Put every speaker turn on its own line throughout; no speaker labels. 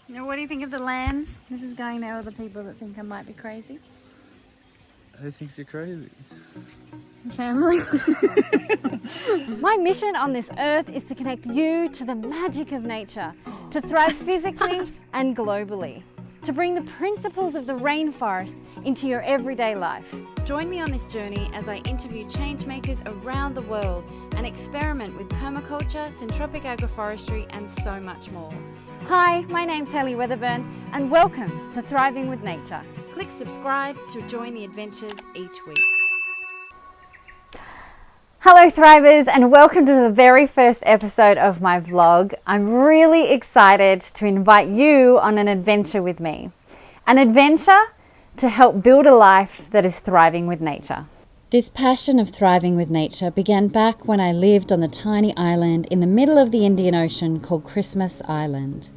Now, what do you think of the lands? This is going to other people that think I might be crazy.
Who thinks you're crazy?
Family.
My mission on this earth is to connect you to the magic of nature, to thrive physically and globally, to bring the principles of the rainforest into your everyday life. Join me on this journey as I interview change makers around the world and experiment with permaculture, syntropic agroforestry, and so much more. Hi, my name's Haley Weatherburn, and welcome to Thriving with Nature. Click subscribe to join the adventures each week. Hello Thrivers, and welcome to the very first episode of my vlog. I'm really excited to invite you on an adventure with me. An adventure to help build a life that is thriving with nature. This passion of thriving with nature began back when I lived on the tiny island in the middle of the Indian Ocean called Christmas Island.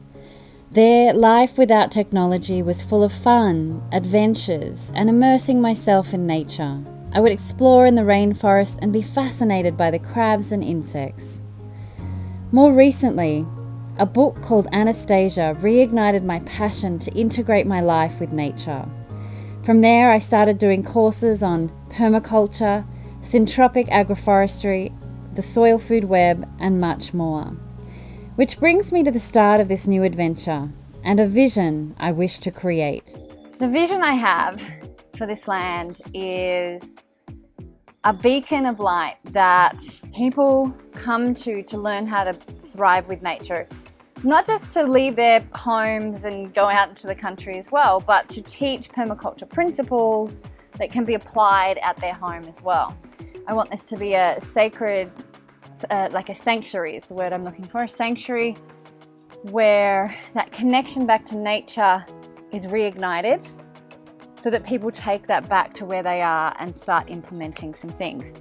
There, life without technology was full of fun, adventures, and immersing myself in nature. I would explore in the rainforest and be fascinated by the crabs and insects. More recently, a book called Anastasia reignited my passion to integrate my life with nature. From there, I started doing courses on permaculture, syntropic agroforestry, the soil food web, and much more. Which brings me to the start of this new adventure and a vision I wish to create. The vision I have for this land is a beacon of light that people come to learn how to thrive with nature. Not just to leave their homes and go out into the country as well, but to teach permaculture principles that can be applied at their home as well. I want this to be a sacred, like a sanctuary is the word I'm looking for, a sanctuary where that connection back to nature is reignited so that people take that back to where they are and start implementing some things.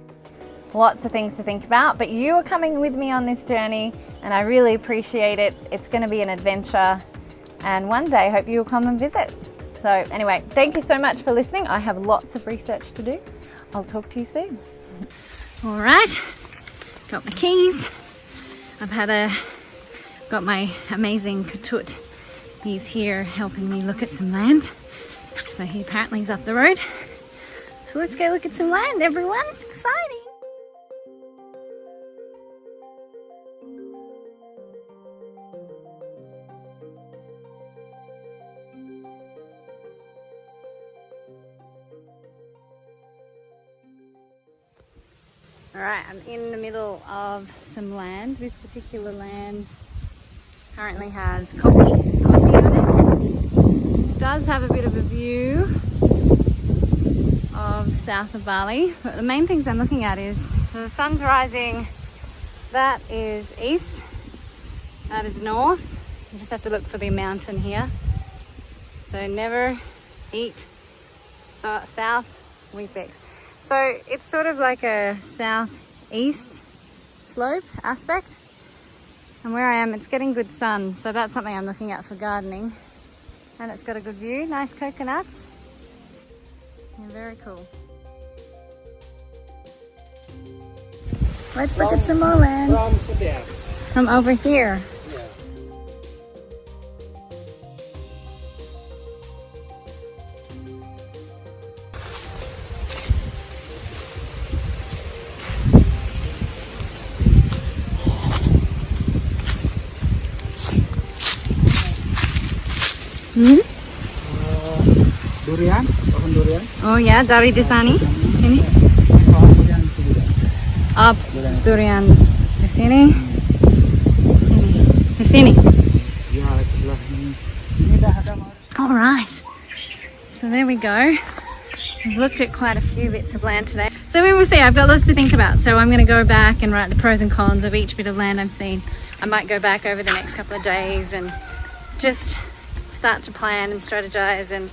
Lots of things to think about, but you are coming with me on this journey and I really appreciate it. It's going to be an adventure, and one day I hope you will come and visit. So anyway, thank you so much for listening. I have lots of research to do. I'll talk to you soon.
All right, got my keys. Got my amazing Katut. He's here helping me look at some land. So he apparently is up the road. So let's go look at some land, everyone. Exciting. All right, I'm in the middle of some land. This particular land currently has coffee on it. It does have a bit of a view of south of Bali, but the main things I'm looking at is the sun's rising. That is east, that is north. You just have to look for the mountain here. So never eat south Weet-Bix. So it's sort of like a southeast slope aspect, and where I am it's getting good sun, so that's something I'm looking at for gardening. And it's got a good view, nice coconuts. Yeah, very cool. Let's look at some more land. From over here.
Durian, pohon durian.
Oh ya, dari di sana, sini. Up durian di sini. Di sini.
Ya, sebelah sini. Ini dah ada.
All right. So there we go. We've looked at quite a few bits of land today. So we will see. I've got lots to think about. So I'm going to go back and write the pros and cons of each bit of land I've seen. I might go back over the next couple of days and just start to plan and strategize and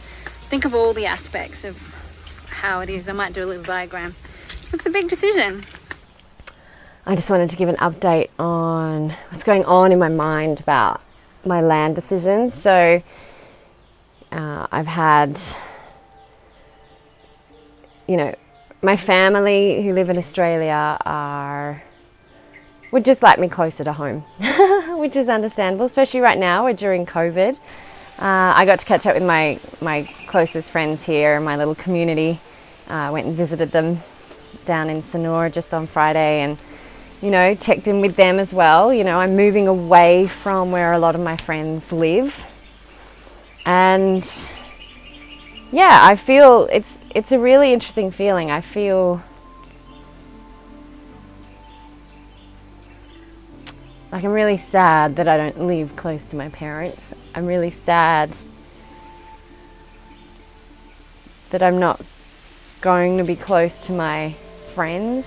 think of all the aspects of how it is. I might do a little diagram. It's a big decision.
I just wanted to give an update on what's going on in my mind about my land decisions. So I've had, my family who live in Australia would just like me closer to home, which is understandable, especially right now. We're during COVID. I got to catch up with my closest friends here, my little community. Went and visited them down in Sonora just on Friday, and you know, checked in with them as well. You know, I'm moving away from where a lot of my friends live, and yeah, I feel it's a really interesting feeling. I feel like I'm really sad that I don't live close to my parents. I'm really sad that I'm not going to be close to my friends.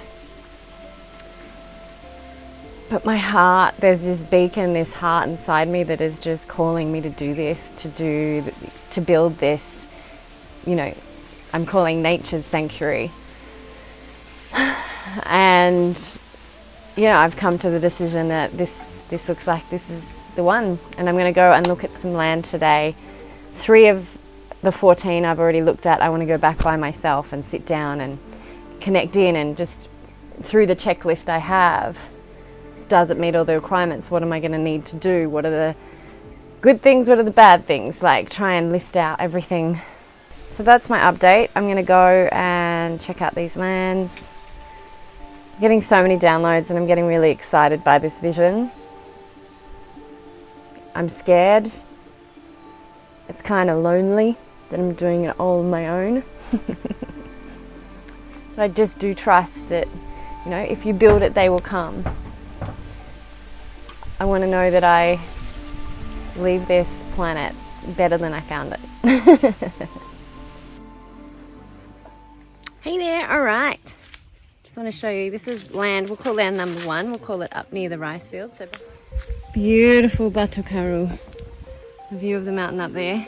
But my heart, there's this beacon, this heart inside me that is just calling me to do this, to build this, you know, I'm calling nature's sanctuary. And, you know, I've come to the decision that this looks like this is the one. And I'm going to go and look at some land today. 3 of the 14 I've already looked at. I want to go back by myself and sit down and connect in, and just through the checklist I have, does it meet all the requirements? What am I going to need to do? What are the good things? What are the bad things? Like, try and list out everything. So that's my update. I'm going to go and check out these lands. I'm getting so many downloads and I'm getting really excited by this vision. I'm scared. It's kind of lonely that I'm doing it all on my own. But I just do trust that, you know, if you build it, they will come. I want to know that I leave this planet better than I found it. Hey there, alright. Just want to show you, this is land, we'll call land number 1, we'll call it up near the rice field. So beautiful Batukaru. A view of the mountain up there,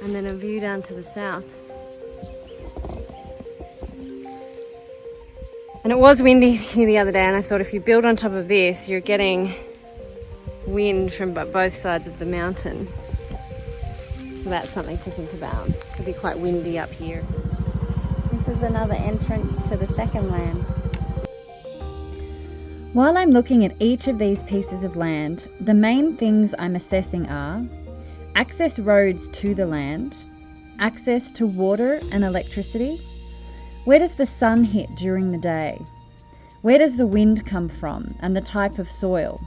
and then a view down to the south. And it was windy here the other day, and I thought if you build on top of this, you're getting wind from both sides of the mountain. So that's something to think about. It could be quite windy up here. This is another entrance to the second land.
While I'm looking at each of these pieces of land, the main things I'm assessing are access roads to the land, access to water and electricity, where does the sun hit during the day, where does the wind come from, and the type of soil.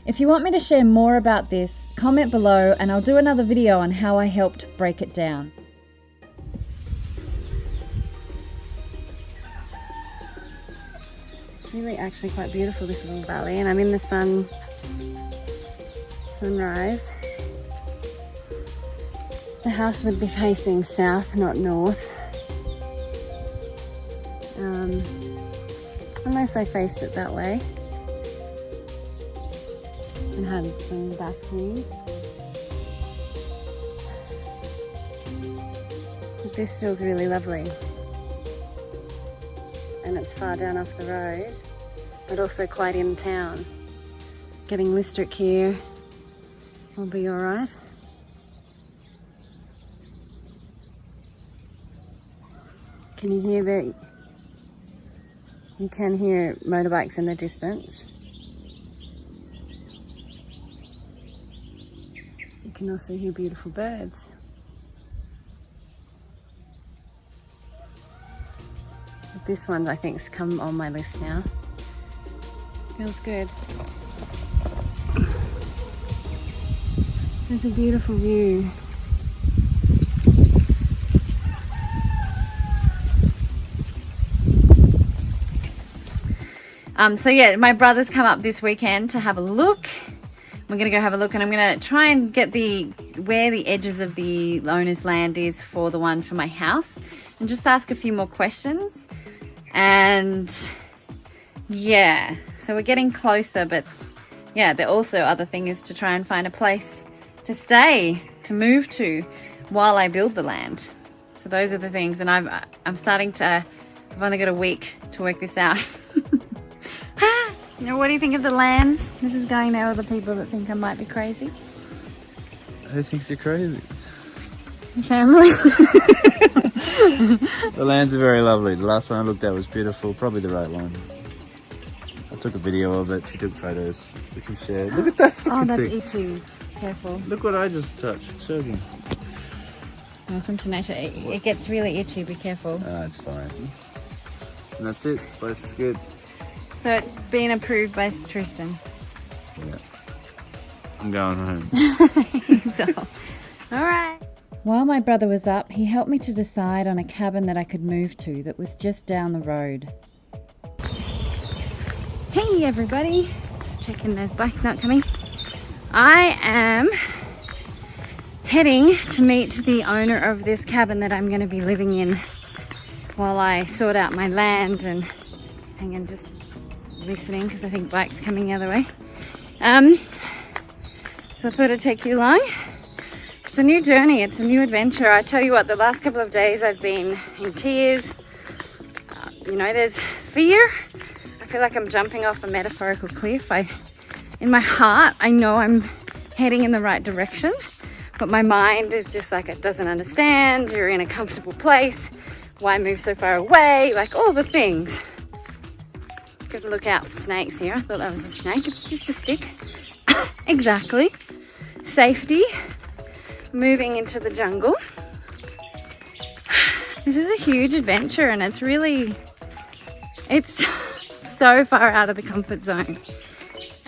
If you want me to share more about this, comment below and I'll do another video on how I helped break it down.
It's really actually quite beautiful, this little valley, and I'm in the sunrise. The house would be facing south, not north. Unless I faced it that way and had some back views. But this feels really lovely. And it's far down off the road, but also quite in town. Getting Listric here will be alright. Can you hear the... You can hear motorbikes in the distance. You can also hear beautiful birds. But this one I think has come on my list now. Feels good. There's a beautiful view. So yeah, my brother's come up this weekend to have a look. We're gonna go have a look, and I'm gonna try and get where the edges of the owner's land is for the one for my house, and just ask a few more questions. And yeah, so we're getting closer, but yeah, the also other thing is to try and find a place to stay, to move to while I build the land. So those are the things, and I'm starting to, I've only got a week to work this out. You know, what do you think of the lands? This is going to other people that think I might be crazy.
Who thinks you're crazy?
Family.
The lands are very lovely. The last one I looked at was beautiful, probably the right one. I took a video of it, she took photos. We can share. Look at that
Oh,
fucking
that's
thing.
itchy. Careful.
Look what I just touched. Show me.
Welcome to nature. It gets really itchy. Be careful.
Ah, it's fine. And that's it. Place is good.
So it's been approved by Tristan.
Yeah. I'm going home.
So, all right.
While my brother was up, he helped me to decide on a cabin that I could move to that was just down the road.
Hey everybody, just checking those bikes not coming. I am heading to meet the owner of this cabin that I'm going to be living in while I sort out my land and hang on, just listening because I think bike's coming the other way. So I thought it'd take you along. It's a new journey, it's a new adventure. I tell you what, the last couple of days I've been in tears. You know, there's fear. I feel like I'm jumping off a metaphorical cliff. In my heart, I know I'm heading in the right direction, but my mind is just like, it doesn't understand. You're in a comfortable place. Why move so far away? Like all the things. Gotta look out for snakes here. I thought that was a snake. It's just a stick. Exactly. Safety. Moving into the jungle. This is a huge adventure and it's so far out of the comfort zone.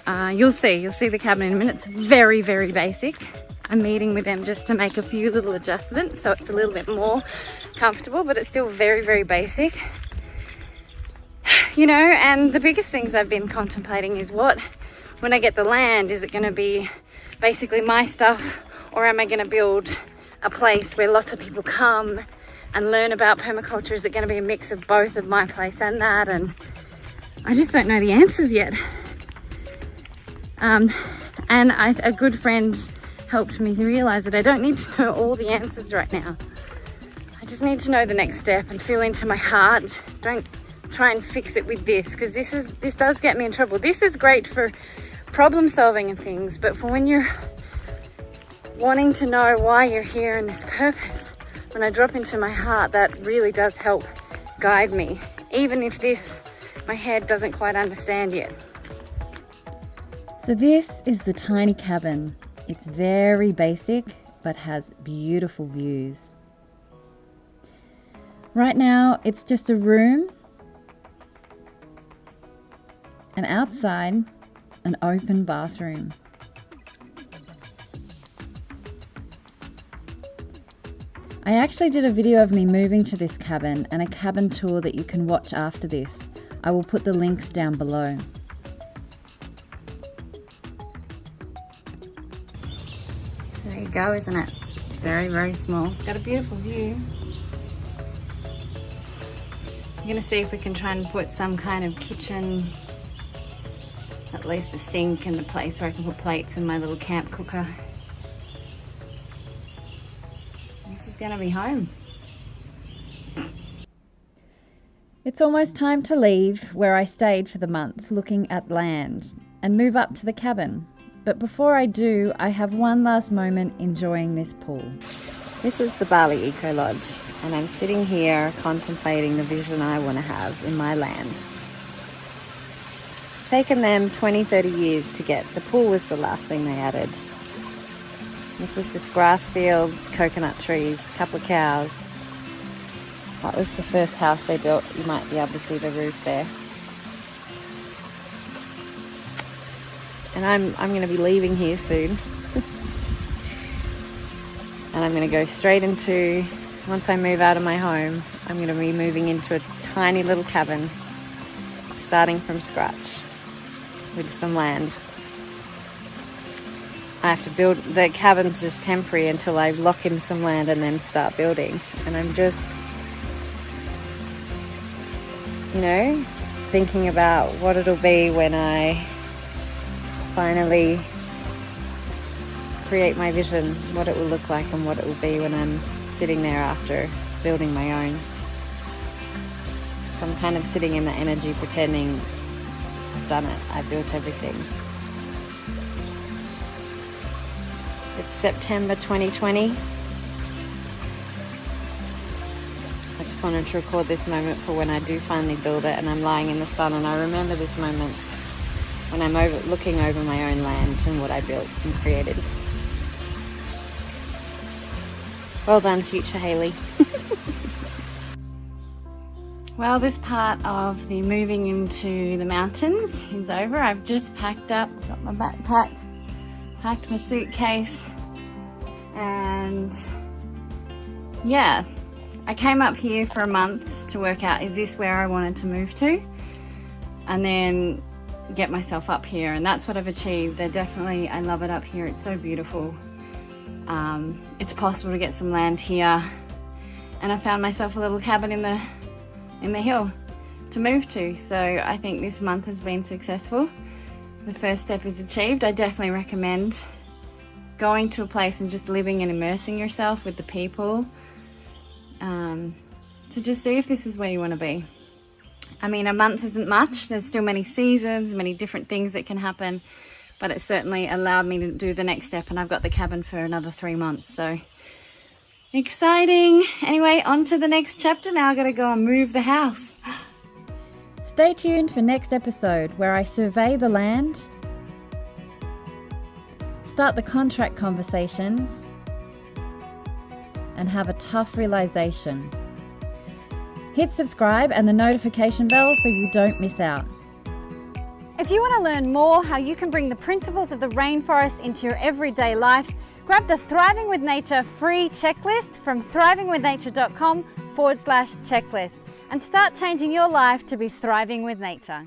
You'll see the cabin in a minute. It's very, very basic. I'm meeting with them just to make a few little adjustments so it's a little bit more comfortable, but it's still very, very basic. You know, and the biggest things I've been contemplating is when I get the land, is it going to be basically my stuff, or am I going to build a place where lots of people come and learn about permaculture? Is it going to be a mix of both of my place and that? And I just don't know the answers yet. A good friend helped me to realize that I don't need to know all the answers right now. I just need to know the next step and feel into my heart. Don't try and fix it with this, because this does get me in trouble. This is great for problem solving and things, but for when you're wanting to know why you're here and this purpose, when I drop into my heart, that really does help guide me, even if my head doesn't quite understand yet.
So this is the tiny cabin. It's very basic, but has beautiful views. Right now, it's just a room, and outside, an open bathroom. I actually did a video of me moving to this cabin and a cabin tour that you can watch after this. I will put the links down below.
There you go, isn't it? It's very, very small. It's got a beautiful view. I'm going to see if we can try and put some kind of kitchen, at least a sink and a place where I can put plates and my little camp cooker. This is going to be home.
It's almost time to leave where I stayed for the month looking at land and move up to the cabin. But before I do, I have one last moment enjoying this pool.
This is the Bali Eco Lodge, and I'm sitting here contemplating the vision I want to have in my land. It's taken them 20-30 years to get. The pool was the last thing they added. This was just grass fields, coconut trees, a couple of cows. That was the first house they built. You might be able to see the roof there. And I'm going to be leaving here soon. And I'm going to go straight into, once I move out of my home, I'm going to be moving into a tiny little cabin, starting from scratch with some land. I have to build, the cabin's just temporary until I lock in some land and then start building. And I'm just, you know, thinking about what it'll be when I finally create my vision, what it will look like and what it will be when I'm sitting there after building my own. So I'm kind of sitting in the energy pretending I've done it, I've built everything. It's September 2020. I just wanted to record this moment for when I do finally build it and I'm lying in the sun, and I remember this moment when I'm looking over my own land and what I built and created. Well done, future Hayley.
Well, this part of the moving into the mountains is over. I've just packed up, got my backpack, packed my suitcase, and yeah, I came up here for a month to work out, is this where I wanted to move to? And then get myself up here, and that's what I've achieved. I love it up here. It's so beautiful. It's possible to get some land here, and I found myself a little cabin in the hill to move to. So I think this month has been successful. The first step is achieved. I definitely recommend going to a place and just living and immersing yourself with the people, to just see if this is where you want to be. I mean, a month isn't much. There's still many seasons, many different things that can happen, but it certainly allowed me to do the next step, and I've got the cabin for another 3 months. So exciting. Anyway, on to the next chapter. Now I've got to go and move the house.
Stay tuned for next episode where I survey the land, start the contract conversations, and have a tough realization. Hit subscribe and the notification bell so you don't miss out. If you want to learn more how you can bring the principles of the rainforest into your everyday life, grab the Thriving with Nature free checklist from thrivingwithnature.com/checklist and start changing your life to be thriving with nature.